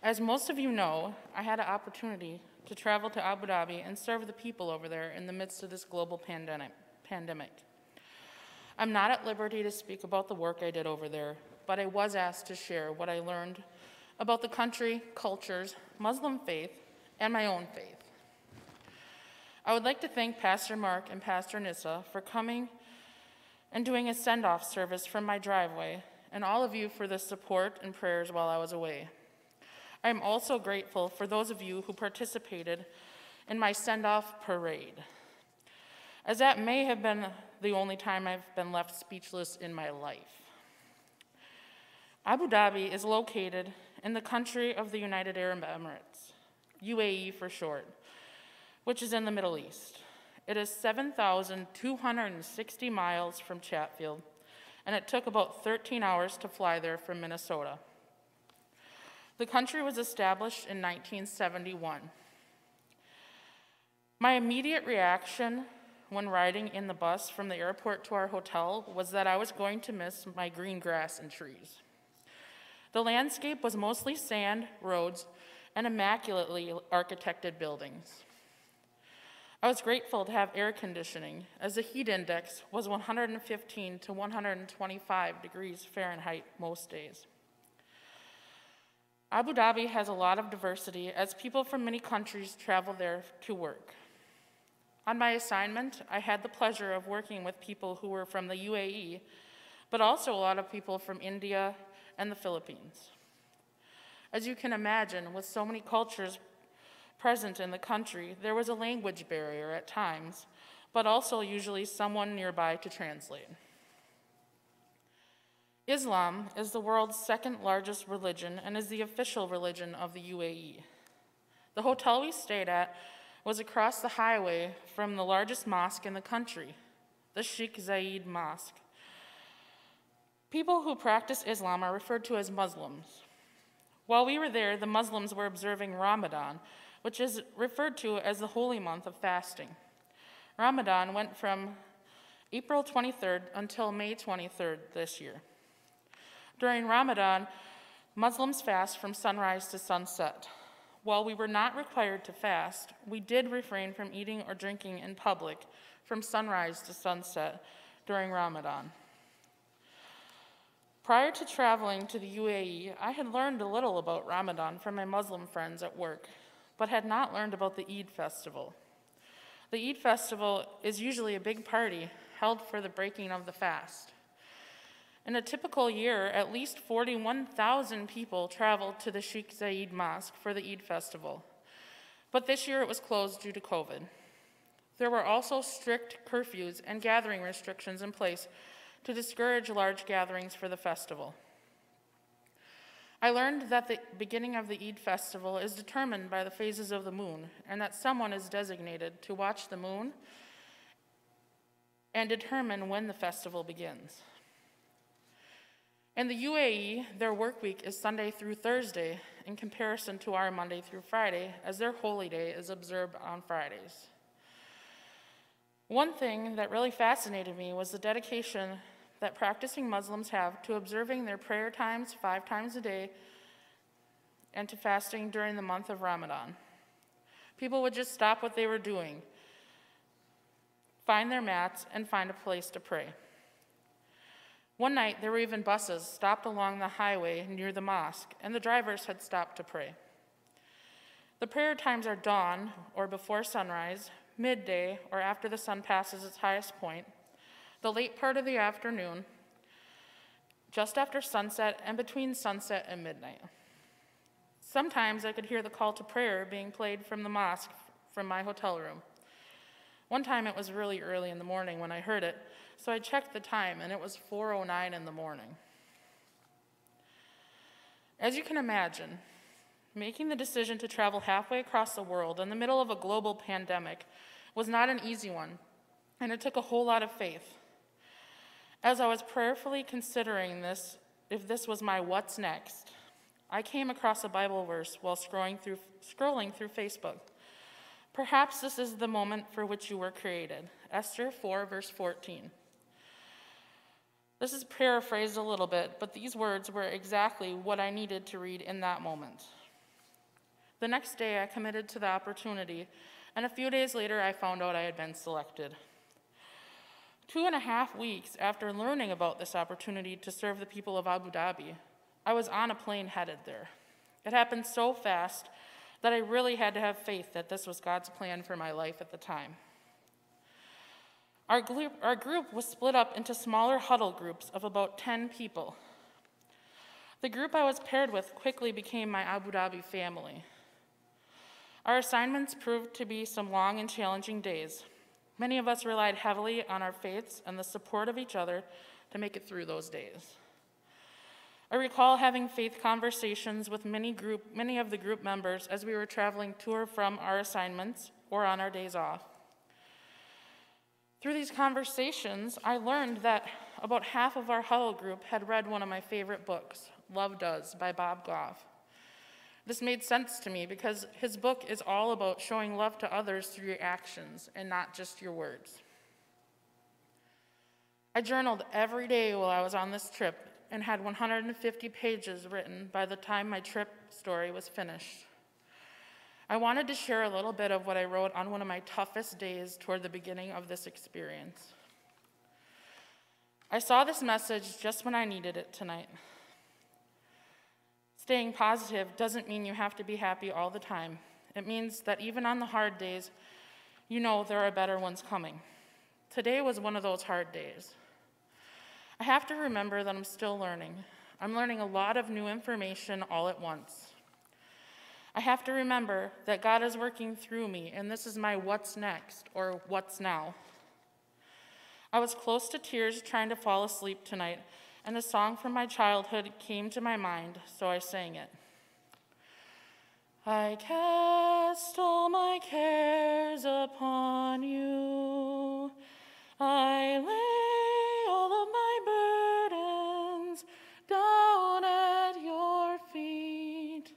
As most of you know, I had an opportunity to travel to Abu Dhabi and serve the people over there in the midst of this global pandemic. I'm not at liberty to speak about the work I did over there, but I was asked to share what I learned about the country, cultures, Muslim faith, and my own faith. I would like to thank Pastor Mark and Pastor Nissa for coming and doing a send-off service from my driveway, and all of you for the support and prayers while I was away. I am also grateful for those of you who participated in my send-off parade, as that may have been the only time I've been left speechless in my life. Abu Dhabi is located in the country of the United Arab Emirates, UAE for short, which is in the Middle East. It is 7,260 miles from Chatfield, and it took about 13 hours to fly there from Minnesota. The country was established in 1971. My immediate reaction when riding in the bus from the airport to our hotel was that I was going to miss my green grass and trees. The landscape was mostly sand, roads, and immaculately architected buildings. I was grateful to have air conditioning, as the heat index was 115 to 125 degrees Fahrenheit most days. Abu Dhabi has a lot of diversity, as people from many countries travel there to work. On my assignment, I had the pleasure of working with people who were from the UAE, but also a lot of people from India and the Philippines. As you can imagine, with so many cultures present in the country, there was a language barrier at times, but also usually someone nearby to translate. Islam is the world's second largest religion and is the official religion of the UAE. The hotel we stayed at was across the highway from the largest mosque in the country, the Sheikh Zayed Mosque. People who practice Islam are referred to as Muslims. While we were there, the Muslims were observing Ramadan, which is referred to as the holy month of fasting. Ramadan went from April 23rd until May 23rd this year. During Ramadan, Muslims fast from sunrise to sunset. While we were not required to fast, we did refrain from eating or drinking in public from sunrise to sunset during Ramadan. Prior to traveling to the UAE, I had learned a little about Ramadan from my Muslim friends at work, but had not learned about the Eid festival. The Eid festival is usually a big party held for the breaking of the fast. In a typical year, at least 41,000 people traveled to the Sheikh Zayed Mosque for the Eid festival, but this year it was closed due to COVID. There were also strict curfews and gathering restrictions in place to discourage large gatherings for the festival. I learned that the beginning of the Eid festival is determined by the phases of the moon, and that someone is designated to watch the moon and determine when the festival begins. In the UAE, their work week is Sunday through Thursday in comparison to our Monday through Friday, as their holy day is observed on Fridays. One thing that really fascinated me was the dedication that practicing Muslims have to observing their prayer times 5 times a day and to fasting during the month of Ramadan. People would just stop what they were doing, find their mats, and find a place to pray. One night, there were even buses stopped along the highway near the mosque, and the drivers had stopped to pray. The prayer times are dawn, or before sunrise, midday, or after the sun passes its highest point, the late part of the afternoon, just after sunset, and between sunset and midnight. Sometimes I could hear the call to prayer being played from the mosque from my hotel room. One time it was really early in the morning when I heard it, so I checked the time, and it was 4:09 in the morning. As you can imagine, making the decision to travel halfway across the world in the middle of a global pandemic was not an easy one, and it took a whole lot of faith. As I was prayerfully considering this, if this was my what's next, I came across a Bible verse while scrolling through Facebook. Perhaps this is the moment for which you were created. Esther 4, verse 14. This is paraphrased a little bit, but these words were exactly what I needed to read in that moment. The next day, I committed to the opportunity, and a few days later, I found out I had been selected. 2.5 weeks after learning about this opportunity to serve the people of Abu Dhabi, I was on a plane headed there. It happened so fast that I really had to have faith that this was God's plan for my life at the time. Our group was split up into smaller huddle groups of about 10 people. The group I was paired with quickly became my Abu Dhabi family. Our assignments proved to be some long and challenging days. Many of us relied heavily on our faiths and the support of each other to make it through those days. I recall having faith conversations with many of the group members as we were traveling to or from our assignments or on our days off. Through these conversations, I learned that about half of our huddle group had read one of my favorite books, Love Does by Bob Goff. This made sense to me because his book is all about showing love to others through your actions and not just your words. I journaled every day while I was on this trip and had 150 pages written by the time my trip story was finished. I wanted to share a little bit of what I wrote on one of my toughest days toward the beginning of this experience. I saw this message just when I needed it tonight. Staying positive doesn't mean you have to be happy all the time. It means that even on the hard days, you know there are better ones coming. Today was one of those hard days. I have to remember that I'm still learning. I'm learning a lot of new information all at once. I have to remember that God is working through me, and this is my what's next, or what's now. I was close to tears trying to fall asleep tonight, and a song from my childhood came to my mind, so I sang it. I cast all my cares upon you. I lay all of my burdens down at your feet.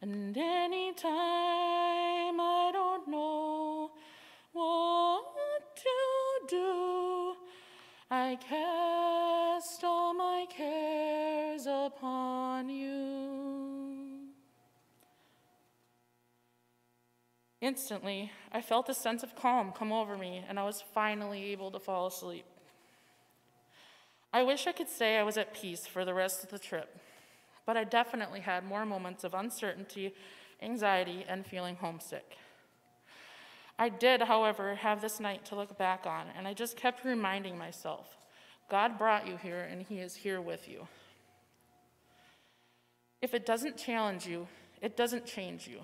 And anytime I don't know what to do, I cast all my cares upon you. Instantly, I felt a sense of calm come over me, and I was finally able to fall asleep. I wish I could say I was at peace for the rest of the trip, but I definitely had more moments of uncertainty, anxiety, and feeling homesick. I did, however, have this night to look back on, and I just kept reminding myself, God brought you here, and He is here with you. If it doesn't challenge you, it doesn't change you.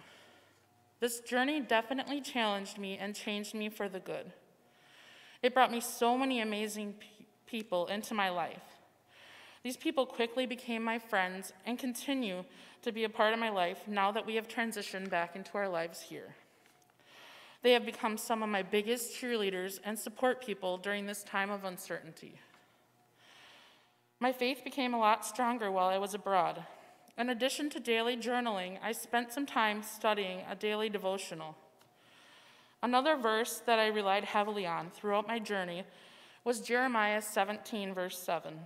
This journey definitely challenged me and changed me for the good. It brought me so many amazing people into my life. These people quickly became my friends and continue to be a part of my life now that we have transitioned back into our lives here. They have become some of my biggest cheerleaders and support people during this time of uncertainty. My faith became a lot stronger while I was abroad. In addition to daily journaling, I spent some time studying a daily devotional. Another verse that I relied heavily on throughout my journey was Jeremiah 17, verse 7.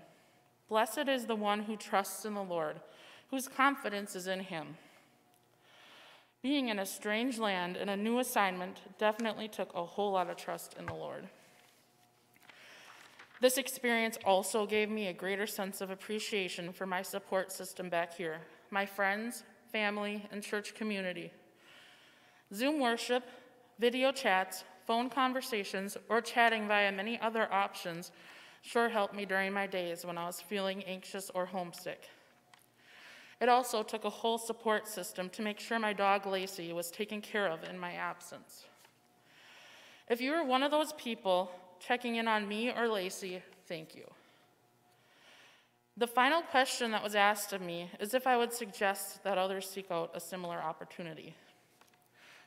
Blessed is the one who trusts in the Lord, whose confidence is in Him. Being in a strange land and a new assignment definitely took a whole lot of trust in the Lord. This experience also gave me a greater sense of appreciation for my support system back here, my friends, family, and church community. Zoom worship, video chats, phone conversations, or chatting via many other options sure helped me during my days when I was feeling anxious or homesick. It also took a whole support system to make sure my dog Lacey was taken care of in my absence. If you are one of those people checking in on me or Lacey, thank you. The final question that was asked of me is if I would suggest that others seek out a similar opportunity.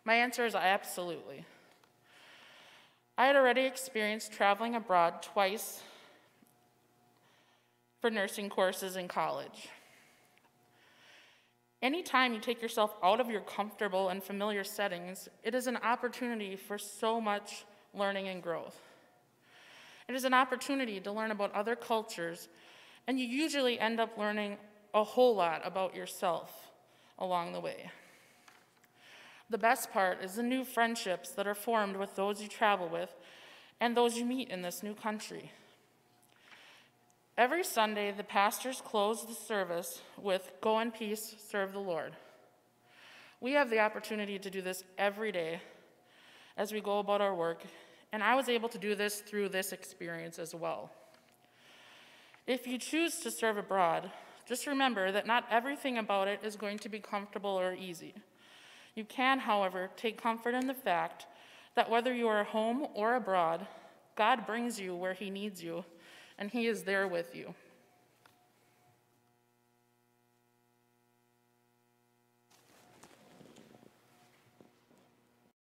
My answer is absolutely. I had already experienced traveling abroad twice for nursing courses in college. Anytime you take yourself out of your comfortable and familiar settings, it is an opportunity for so much learning and growth. It is an opportunity to learn about other cultures, and you usually end up learning a whole lot about yourself along the way. The best part is the new friendships that are formed with those you travel with and those you meet in this new country. Every Sunday, the pastors close the service with, "Go in peace, serve the Lord." We have the opportunity to do this every day as we go about our work, and I was able to do this through this experience as well. If you choose to serve abroad, just remember that not everything about it is going to be comfortable or easy. You can, however, take comfort in the fact that whether you are home or abroad, God brings you where He needs you, and He is there with you.